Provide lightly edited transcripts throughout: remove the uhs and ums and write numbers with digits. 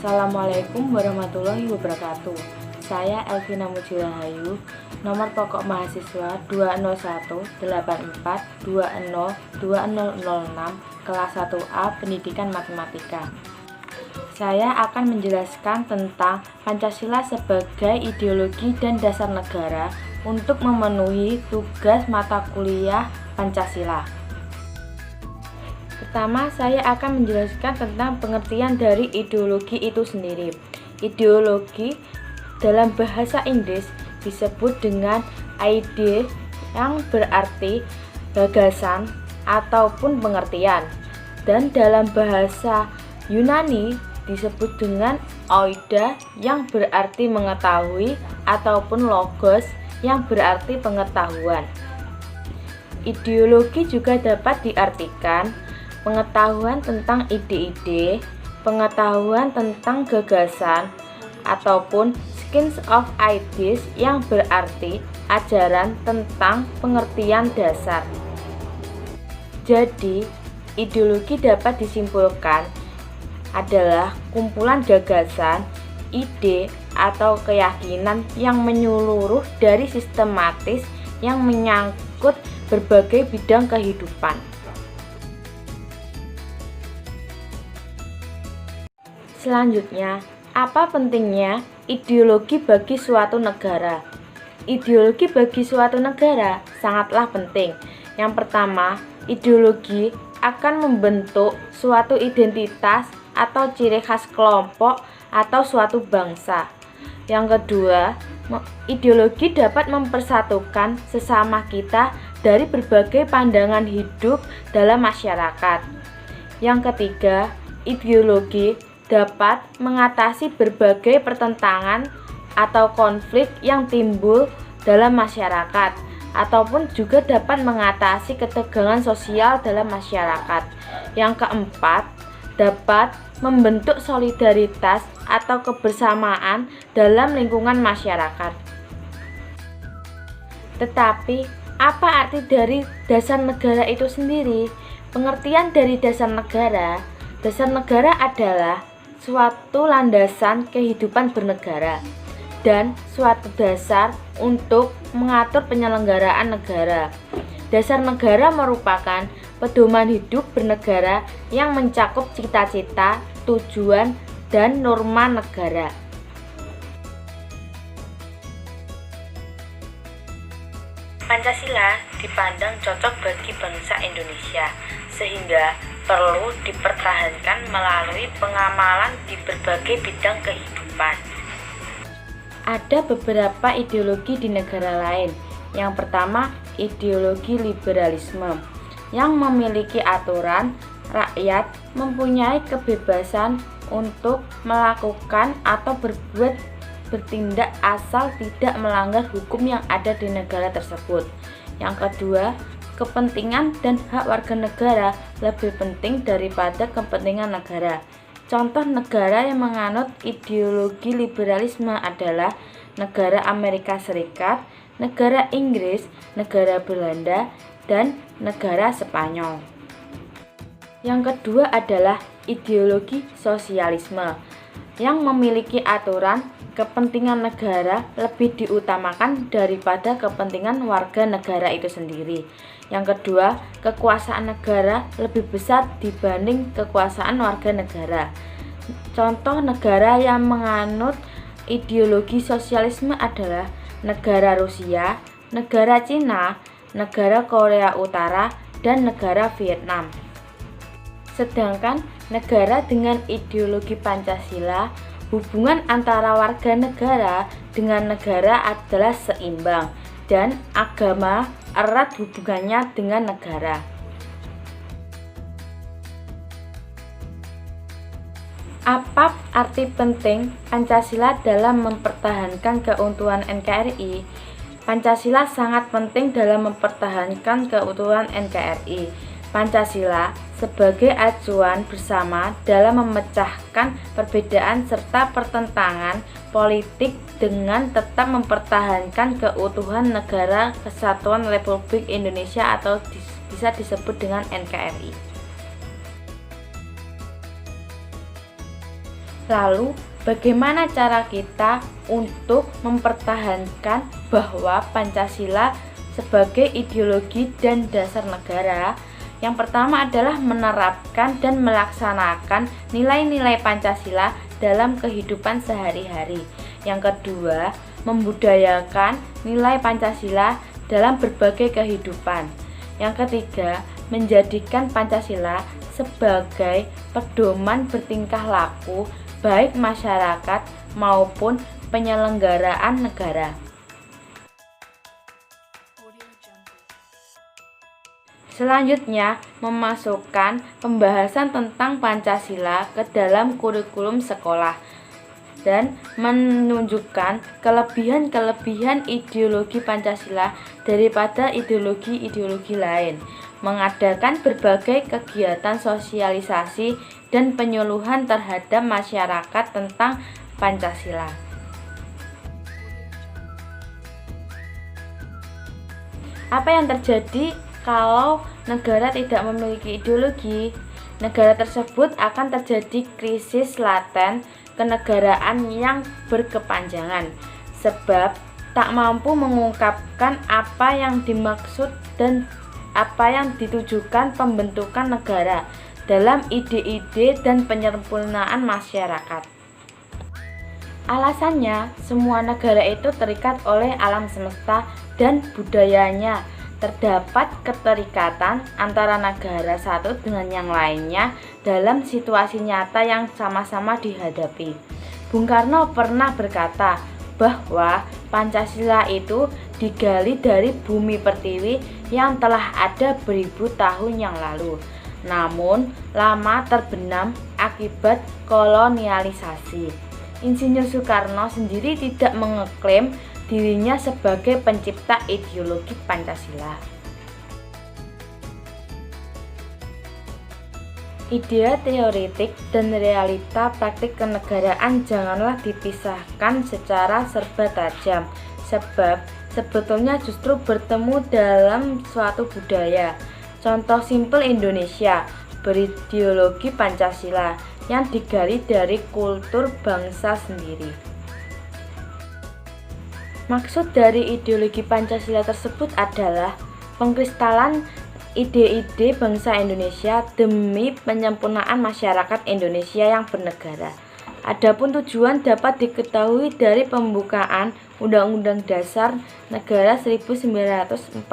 Assalamualaikum warahmatullahi wabarakatuh. Saya Elvina Mujilahayu, nomor pokok mahasiswa 20184202006, kelas 1A Pendidikan Matematika. Saya akan menjelaskan tentang Pancasila sebagai ideologi dan dasar negara untuk memenuhi tugas mata kuliah Pancasila. Pertama, saya akan menjelaskan tentang pengertian dari ideologi itu sendiri. Ideologi dalam bahasa Inggris disebut dengan idea, yang berarti gagasan ataupun pengertian, dan dalam bahasa Yunani disebut dengan oida, yang berarti mengetahui, ataupun logos, yang berarti pengetahuan. Ideologi juga dapat diartikan pengetahuan tentang ide-ide, pengetahuan tentang gagasan, ataupun schemes of ideas, yang berarti ajaran tentang pengertian dasar. Jadi, ideologi dapat disimpulkan adalah kumpulan gagasan, ide, atau keyakinan yang menyeluruh dari sistematis yang menyangkut berbagai bidang kehidupan. Selanjutnya, apa pentingnya ideologi bagi suatu negara? Ideologi bagi suatu negara sangatlah penting. Yang pertama, ideologi akan membentuk suatu identitas atau ciri khas kelompok atau suatu bangsa. Yang kedua, ideologi dapat mempersatukan sesama kita dari berbagai pandangan hidup dalam masyarakat. Yang ketiga, ideologi dapat mengatasi berbagai pertentangan atau konflik yang timbul dalam masyarakat, ataupun juga dapat mengatasi ketegangan sosial dalam masyarakat. Yang keempat, dapat membentuk solidaritas atau kebersamaan dalam lingkungan masyarakat. Tetapi, apa arti dari dasar negara itu sendiri? Pengertian dari dasar negara adalah suatu landasan kehidupan bernegara dan suatu dasar untuk mengatur penyelenggaraan negara. Dasar negara merupakan pedoman hidup bernegara yang mencakup cita-cita, tujuan, dan norma negara. Pancasila dipandang cocok bagi bangsa Indonesia, sehingga perlu dipertahankan melalui pengamalan di berbagai bidang kehidupan. Ada beberapa ideologi di negara lain. Yang pertama, ideologi liberalisme, yang memiliki aturan rakyat mempunyai kebebasan untuk melakukan atau bertindak asal tidak melanggar hukum yang ada di negara tersebut. Yang kedua, kepentingan dan hak warga negara lebih penting daripada kepentingan negara. Contoh negara yang menganut ideologi liberalisme adalah negara Amerika Serikat, negara Inggris, negara Belanda, dan negara Spanyol. Yang kedua adalah ideologi sosialisme, yang memiliki aturan kepentingan negara lebih diutamakan daripada kepentingan warga negara itu sendiri. Yang kedua, kekuasaan negara lebih besar dibanding kekuasaan warga negara. Contoh negara yang menganut ideologi sosialisme adalah negara Rusia, negara Cina, negara Korea Utara, dan negara Vietnam. Sedangkan negara dengan ideologi Pancasila, hubungan antara warga negara dengan negara adalah seimbang, dan agama erat hubungannya dengan negara. Apa arti penting Pancasila dalam mempertahankan keutuhan NKRI? Pancasila sangat penting dalam mempertahankan keutuhan NKRI. Pancasila sebagai acuan bersama dalam memecahkan perbedaan serta pertentangan politik dengan tetap mempertahankan keutuhan Negara Kesatuan Republik Indonesia atau bisa disebut dengan NKRI. Lalu, bagaimana cara kita untuk mempertahankan bahwa Pancasila sebagai ideologi dan dasar negara? Yang pertama adalah menerapkan dan melaksanakan nilai-nilai Pancasila dalam kehidupan sehari-hari. Yang kedua, membudayakan nilai Pancasila dalam berbagai kehidupan. Yang ketiga, menjadikan Pancasila sebagai pedoman bertingkah laku baik masyarakat maupun penyelenggaraan negara. Selanjutnya, memasukkan pembahasan tentang Pancasila ke dalam kurikulum sekolah dan menunjukkan kelebihan-kelebihan ideologi Pancasila daripada ideologi-ideologi lain, mengadakan berbagai kegiatan sosialisasi dan penyuluhan terhadap masyarakat tentang Pancasila. Apa yang terjadi kalau negara tidak memiliki ideologi? Negara tersebut akan terjadi krisis laten kenegaraan yang berkepanjangan, sebab tak mampu mengungkapkan apa yang dimaksud dan apa yang ditujukan pembentukan negara dalam ide-ide dan penyempurnaan masyarakat. Alasannya, semua negara itu terikat oleh alam semesta dan budayanya. Terdapat keterikatan antara negara satu dengan yang lainnya dalam situasi nyata yang sama-sama dihadapi. Bung Karno pernah berkata bahwa Pancasila itu digali dari bumi pertiwi yang telah ada beribu tahun yang lalu, namun lama terbenam akibat kolonialisasi. Insinyur Soekarno sendiri tidak mengeklaim dirinya sebagai pencipta ideologi Pancasila. Idea teoretik dan realita praktik kenegaraan janganlah dipisahkan secara serba tajam, sebab sebetulnya justru bertemu dalam suatu budaya. Contoh simpel Indonesia berideologi Pancasila yang digali dari kultur bangsa sendiri. Maksud dari ideologi Pancasila tersebut adalah pengkristalan ide-ide bangsa Indonesia demi penyempurnaan masyarakat Indonesia yang bernegara. Adapun tujuan dapat diketahui dari pembukaan Undang-Undang Dasar Negara 1945.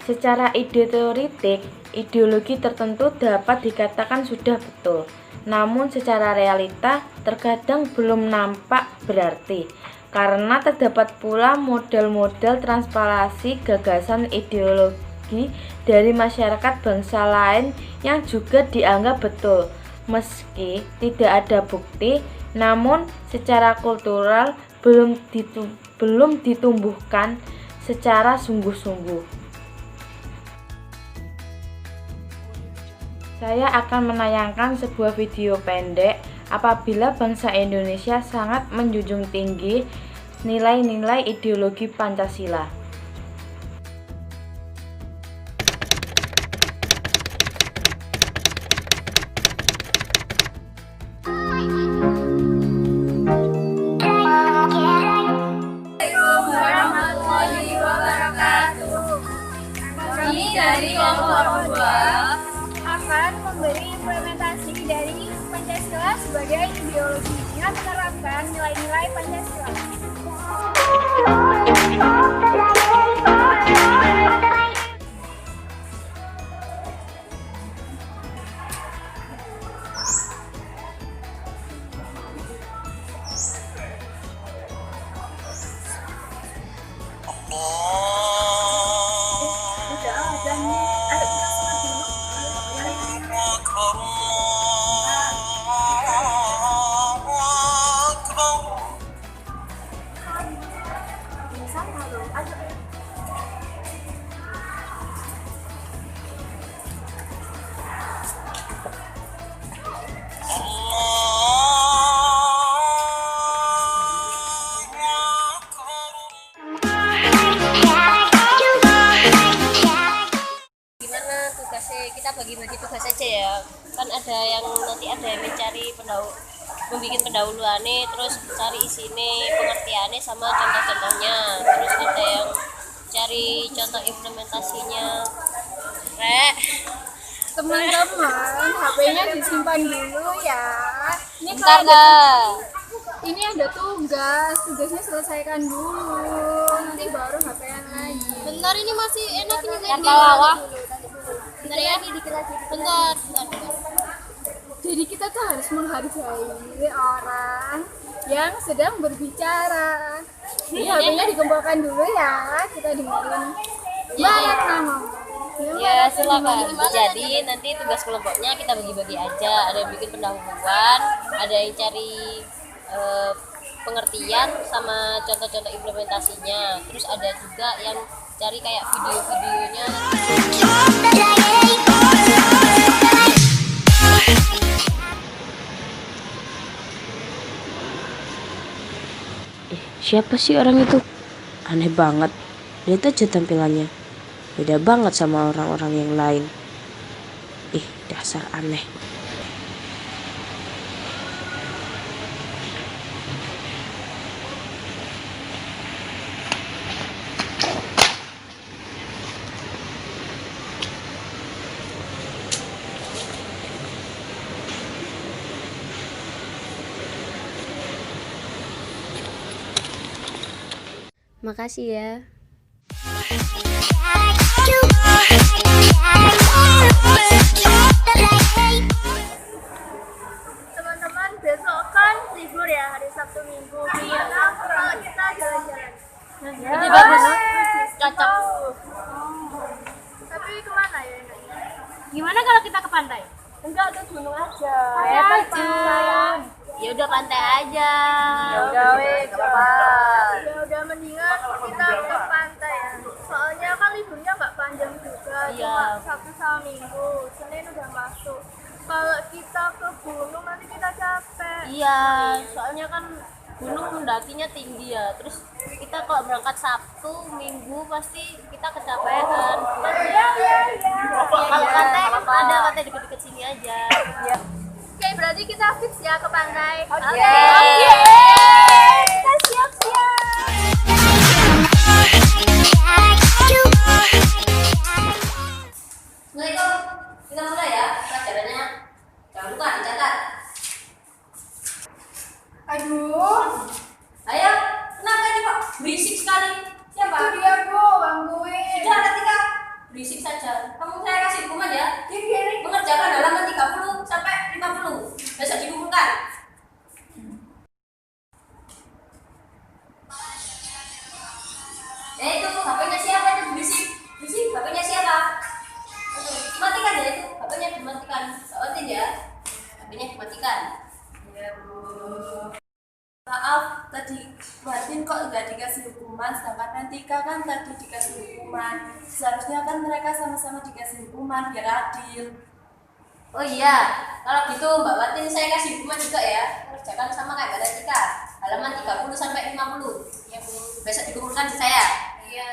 Secara ide teoretik, ideologi tertentu dapat dikatakan sudah betul, namun secara realita terkadang belum nampak berarti, karena terdapat pula model-model transparansi gagasan ideologi dari masyarakat bangsa lain yang juga dianggap betul, meski tidak ada bukti, namun secara kultural belum ditumbuhkan secara sungguh-sungguh. Saya akan menayangkan sebuah video pendek apabila bangsa Indonesia sangat menjunjung tinggi nilai-nilai ideologi Pancasila. Kami dari kelompok 2 akan memberi implementasi dari Pancasila sebagai ideologi yang menerapkan nilai-nilai Pancasila. ada yang mencari membuat pendahuluannya, terus cari isine, pengertiannya sama contoh-contohnya, terus ada yang cari contoh implementasinya. Teman-teman, HP-nya disimpan dulu ya. Ini Bentar kalau Kak. ini ada tugasnya selesaikan dulu. Nanti baru HP-an lagi. Bentar, ini masih enak ini Yang lagi. bawah. Bentar ya. Bentar. Jadi kita tuh harus menghargai orang yang sedang berbicara. Ini HP-nya dikumpulkan dulu ya, kita dengerin. Banyak nama. Ya silakan. Jadi nanti tugas kelompoknya kita bagi-bagi aja. Ada yang bikin pendahuluan, ada yang cari pengertian sama contoh-contoh implementasinya. Terus ada juga yang cari kayak video-videonya. Siapa sih orang itu? Aneh banget. Lihat aja tampilannya. Beda banget sama orang-orang yang lain. Dasar aneh. Makasih ya. Teman-teman, besok kan libur ya, hari Sabtu Minggu. Gimana kalau kita jalan-jalan? Ini bagus. Cocok. Tapi kemana ya enaknya? Gimana kalau kita ke pantai? Enggak, ke gunung aja. Terjun. Ya udah pantai aja. Ya udah mendingan kita ke pantai ya. Soalnya kan liburnya nggak panjang juga, Iya. cuma Sabtu sama Minggu. Senin udah masuk. Kalau kita ke gunung nanti kita capek. Iya, soalnya kan gunung mendakinya tinggi ya. Terus kita kalau berangkat Sabtu, Minggu pasti kita kecapean. Kalau pantai kan ada pantai deket-deket sini aja. Oke, berarti kita fix ya ke pantai. Oke. Kita siap-siap. Assalamualaikum. Kita mulai ya pelajarannya. Jangan lupa dicatat. Aduh, Ayo, kenapa ini kok berisik sekali? Siapa? itu dia bro, gangguin. Sudah ketika berisik saja. Kamu saya kasih hukuman ya. Mengerjakan halaman 30 sampai 50. Besok dikumpulkan. Itu HP-nya siapa itu berisik? Berisik, HP-nya siapa? Matikan ya itu, HP-nya dimatikan. Soalnya ya, HP-nya dimatikan. Ya Bu, maaf tadi Martin kok nggak dikasih hukuman, sedangkan Nantika kan tadi dikasih hukuman. Seharusnya kan mereka sama-sama dikasih hukuman biar adil. Oh iya, kalau gitu Mbak Martin saya kasih hukuman juga ya. Kerjakan sama kayak Mbak Nantika. Halaman 30 sampai 50. Ya Bu, besok dikumpulkan di saya. Iya.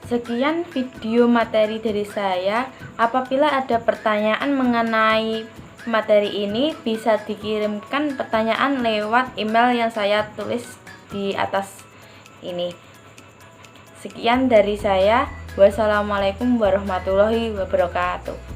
Sekian video materi dari saya. Apabila ada pertanyaan mengenai materi ini, bisa dikirimkan pertanyaan lewat email yang saya tulis di atas ini. Sekian dari saya. Wassalamualaikum warahmatullahi wabarakatuh.